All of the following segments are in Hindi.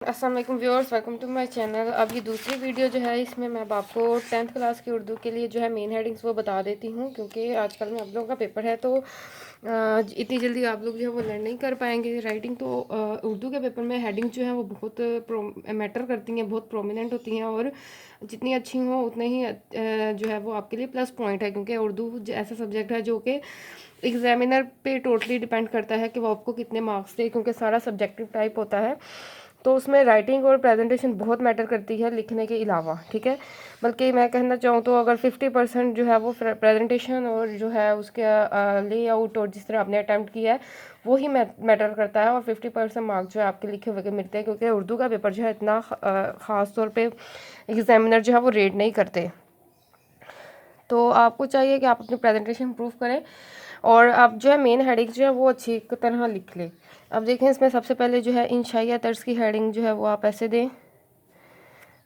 अस्सलाम वालेकुम viewers, welcome to my channel. अब ये दूसरी वीडियो जो है, इसमें मैं आपको 10th क्लास की उर्दू के लिए जो है मेन हेडिंग्स वो बता देती हूँ, क्योंकि आजकल में आप लोगों का पेपर है तो इतनी जल्दी आप लोग जो है वो लर्न नहीं कर पाएंगे राइटिंग। तो उर्दू के पेपर में हेडिंग जो है वो बहुत मैटर करती हैं, बहुत प्रोमिनेंट होती हैं, और जितनी अच्छी हो उतने ही जो है वो आपके लिए प्लस पॉइंट है, क्योंकि उर्दू ऐसा सब्जेक्ट है जो कि एग्जामिनर पे टोटली डिपेंड करता है कि वो आपको कितने मार्क्स दे, क्योंकि सारा सब्जेक्टिव टाइप होता है। तो उसमें राइटिंग और प्रेजेंटेशन बहुत मैटर करती है लिखने के अलावा, ठीक है। बल्कि मैं कहना चाहूँ तो अगर 50% जो है वो प्रेजेंटेशन और जो है उसके लेआउट और जिस तरह आपने अटैम्प्ट किया है वो ही मैटर करता है, और 50% मार्क्स जो है आपके लिखे हुए के मिलते हैं, क्योंकि उर्दू का पेपर जो है इतना ख़ास तौर पे एग्जामिनर जो है वो रेट नहीं करते। तो आपको चाहिए कि आप अपनी प्रेजेंटेशन इम्प्रूव करें, और आप जो है मेन हेडिंग जो है वो अच्छी तरह लिख लें। अब देखें, इसमें सबसे पहले जो है इंशाइया तर्ज की हेडिंग जो है वो आप ऐसे दें।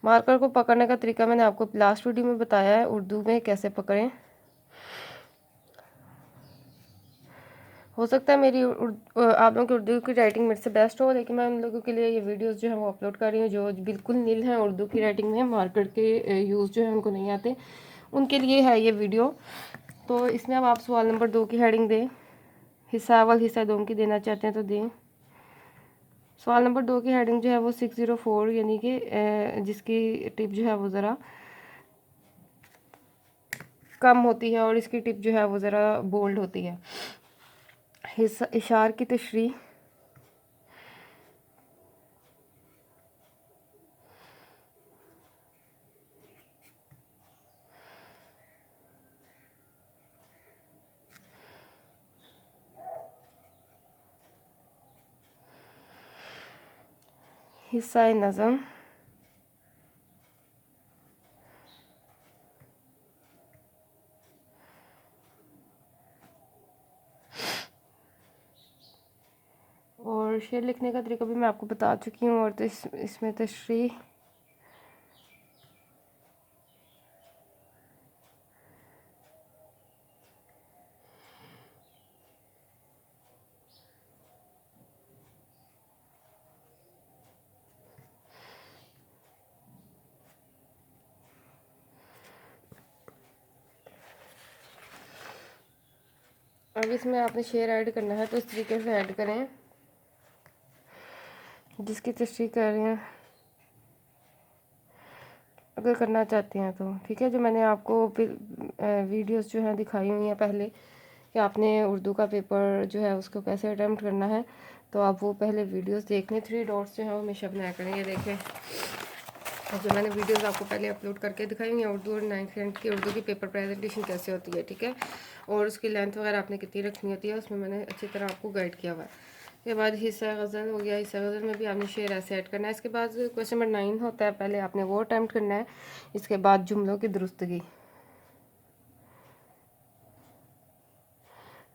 मार्कर को पकड़ने का तरीका मैंने आपको लास्ट वीडियो में बताया है, उर्दू में कैसे पकड़ें। हो सकता है मेरी आप लोगों की उर्दू की राइटिंग मेरे से बेस्ट हो, लेकिन मैं उन लोगों के लिए ये वीडियोस जो है वो अपलोड कर रही हूँ जो बिल्कुल नील हैं उर्दू की राइटिंग में, मार्कर के यूज़ जो है उनको नहीं आते, उनके लिए है ये वीडियो। तो इसमें अब आप सवाल नंबर 2 की हेडिंग दें। हिस्सा अवल हिस्सा दो की देना चाहते हैं तो दें। सवाल नंबर 2 की हेडिंग जो है वो 604, यानी कि जिसकी टिप जो है वो ज़रा कम होती है और इसकी टिप जो है वो ज़रा बोल्ड होती है। हिस्सा इशार की तशरीह। हिस्सा नज़म। और शेर लिखने का तरीका भी मैं आपको बता चुकी हूँ, और तो इसमें तशरीह। अब इसमें आपने शेर ऐड करना है तो इस तरीके से ऐड करें जिसकी तशरीह कर रहे हैं, अगर करना चाहते हैं तो, ठीक है। जो मैंने आपको वीडियोस जो हैं दिखाई हुई हैं पहले कि आपने उर्दू का पेपर जो है उसको कैसे अटैम्प्ट करना है, तो आप वो पहले वीडियोस देख लें। 3 डॉट्स जो हैं वो हमेशा बनाया करें, ये देखें। और जो मैंने वीडियोस आपको पहले अपलोड करके दिखाई हुई हैं उर्दू और 9th स्टैंडर्ड की उर्दू की पेपर प्रेजेंटेशन कैसे होती है, ठीक है। और उसकी लेंथ वगैरह आपने कितनी रखनी होती है उसमें मैंने अच्छी तरह आपको गाइड किया हुआ है। इसके बाद हिस्सा गज़ल हो गया, हिस्सा गज़ल में भी आपने शेर ऐसे ऐड करना है। इसके बाद क्वेश्चन नंबर 9 होता है, पहले आपने वो अटैम्प्ट करना है। इसके बाद जुमलों की दुरुस्तगी।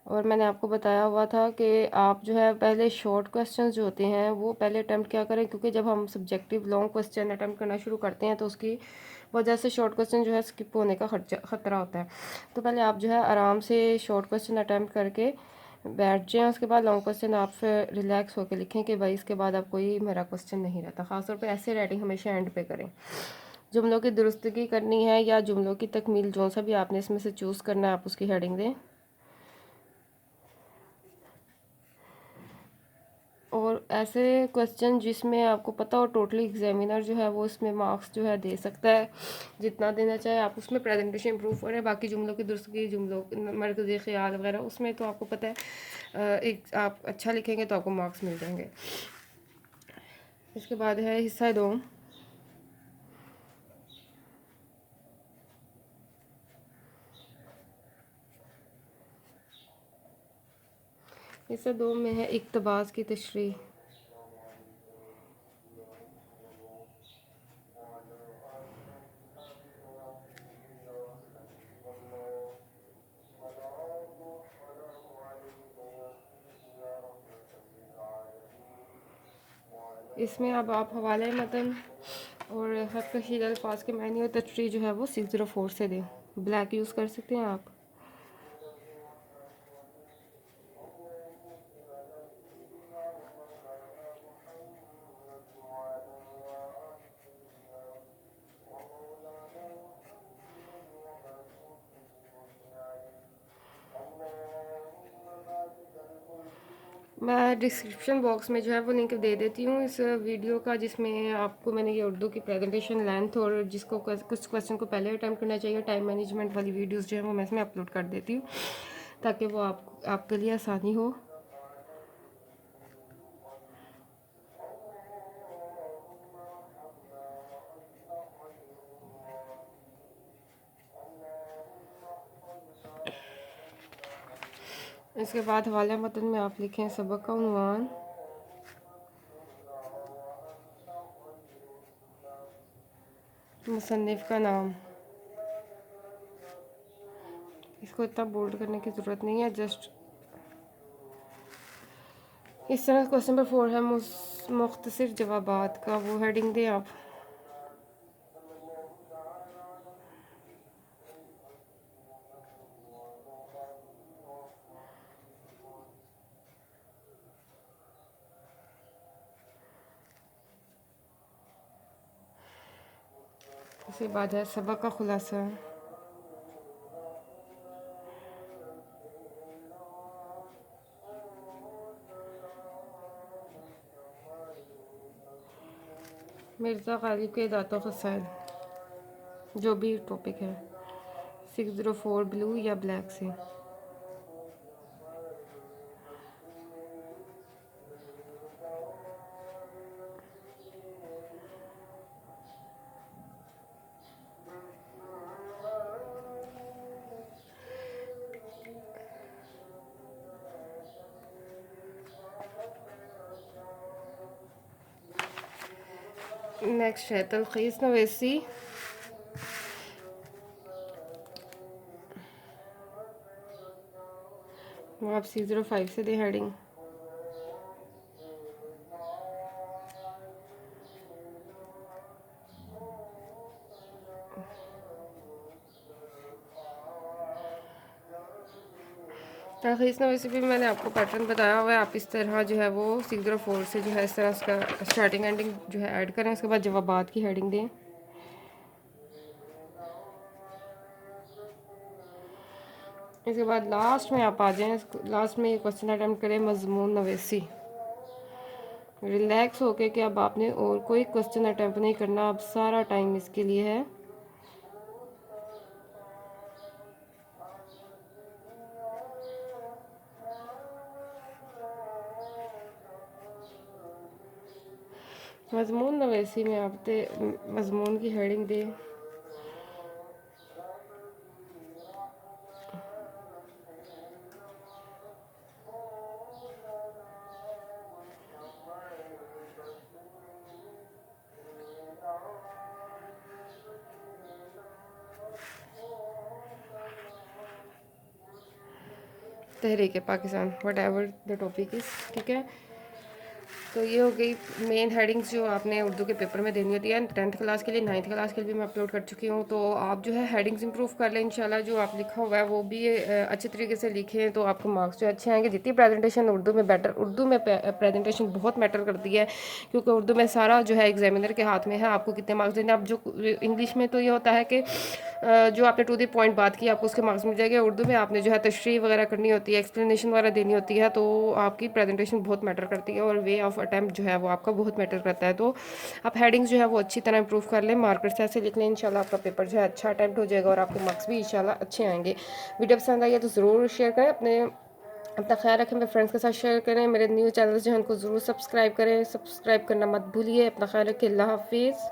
और मैंने आपको बताया हुआ था कि आप जो है पहले शॉर्ट क्वेश्चंस जो होते हैं वो पहले अटैम्प्ट क्या करें, क्योंकि जब हम सब्जेक्टिव लॉन्ग क्वेश्चन अटैम्प्ट करना शुरू करते हैं तो उसकी वजह से शॉर्ट क्वेश्चन जो है स्किप होने का खतरा होता है। तो पहले आप जो है आराम से शॉर्ट क्वेश्चन अटैम्प्ट करके बैठ जाएँ, उसके बाद लॉन्ग क्वेश्चन आप फिर रिलैक्स होकर लिखें कि भाई इसके बाद अब कोई मेरा क्वेश्चन नहीं रहता। ख़ासतौर पर ऐसे राइटिंग हमेशा एंड पे करें। जुमलों की दुरुस्तगी करनी है या जुमलों की तकमील, जो सा भी आपने इसमें से चूज़ करना है आप उसकी हेडिंग दें। और ऐसे क्वेश्चन जिसमें आपको पता हो टोटली एग्जामिनर जो है वो इसमें मार्क्स जो है दे सकता है, जितना देना चाहे आप उसमें प्रेजेंटेशन इम्प्रूव करें। बाकी जुमलों की दुरुस्तगी, जुमलों मरकज़ी ख़याल वगैरह उसमें तो आपको पता है एक आप अच्छा लिखेंगे तो आपको मार्क्स मिल जाएंगे। इसके बाद है हिस्सा 2। हिस्सा 2 में है इक़्तिबास की तशरीह। इसमें अब आप हवाले मतन और हर कशीदा अल्फाज के मायने और तशरीह जो है वो 604 से दें। ब्लैक यूज़ कर सकते हैं आप। मैं डिस्क्रिप्शन बॉक्स में जो है वो लिंक दे देती हूँ इस वीडियो का, जिसमें आपको मैंने ये उर्दू की प्रेजेंटेशन लेंथ और जिसको कुछ क्वेश्चन को पहले अटैम्प्ट करना चाहिए टाइम मैनेजमेंट वाली वीडियोस जो है वो मैं इसमें अपलोड कर देती हूँ, ताकि वो आपके लिए आसानी हो। इसके बाद हवाला मतन में आप लिखें सबक का उन्वान, मुसन्निफ़ का नाम। इसको इतना बोल्ड करने की ज़रूरत नहीं है, जस्ट इस तरह क्वेश्चन नंबर 4 है मुख्तसर जवाबात का, वो हेडिंग दें आप। इसके बाद है सबक का खुलासा। मिर्ज़ा गालिब के दातों फसाइल, जो भी टॉपिक है, 604 ब्लू या ब्लैक से। नेक्स्ट है तलखीस नवेसी, वो आप 605 से दे हेडिंग। तलखीस नवेसी भी मैंने आपको पैटर्न बताया हुआ है, आप इस तरह जो है वो 604 से जो है इस तरह उसका स्टार्टिंग एंडिंग जो है ऐड करें, उसके बाद जवाबात की हेडिंग दें। इसके बाद लास्ट में आप आ जाएं, लास्ट में ये क्वेश्चन अटैम्प्ट करें मजमून नवेसी। रिलैक्स होके कि अब आपने और कोई क्वेश्चन अटैम्प्ट नहीं करना, अब सारा टाइम इसके लिए है। मजमून नवेसी में आप मजमून की हेडिंग दें। तहरीक Pakistan, whatever the topic is, ठीक है। तो ये हो गई मेन हेडिंग्स जो आपने उर्दू के पेपर में देनी होती है। 10th क्लास के लिए, 9th क्लास के लिए भी मैं अपलोड कर चुकी हूँ। तो आप जो है हेडिंग्स इंप्रूव कर लें इंशाल्लाह। जो आप लिखा हुआ है वो भी अच्छे तरीके से लिखें तो आपको मार्क्स जो अच्छे आएंगे। जितनी प्रेजेंटेशन उर्दू में बेटर, उर्दू में प्रेजेंटेशन बहुत मैटर करती है, क्योंकि उर्दू में सारा जो है एग्जामिनर के हाथ में है आपको कितने मार्क्स देने। अब जो इंग्लिश में तो ये होता है कि जो आपने टू द पॉइंट बात की आपको उसके मार्क्स मिल जाएंगे। उर्दू में आपने जो है तशरीह वगैरह करनी होती है, एक्सप्लेनेशन वगैरह देनी होती है, तो आपकी प्रेजेंटेशन बहुत मैटर करती है और वे ऑफ अटैम्प्ट जो है वो आपका बहुत मैटर करता है। तो आप हेडिंग्स जो है वो अच्छी तरह इंप्रूव कर लें, मार्कर से ऐसे लिख लें, इंशाल्लाह आपका पेपर जो है अच्छा अटैम्प्ट हो जाएगा और आपके मार्क्स भी इंशाल्लाह अच्छे आएंगे। वीडियो पसंद आई है तो ज़रूर शेयर करें, अपना ख्याल रखें, मेरे फ्रेंड्स के साथ शेयर करें। मेरे न्यू चैनल जो है उनको ज़रूर सब्सक्राइब करें, सब्सक्राइब करना मत भूलिए। अपना ख्याल रखें, अल्लाह हाफिज़।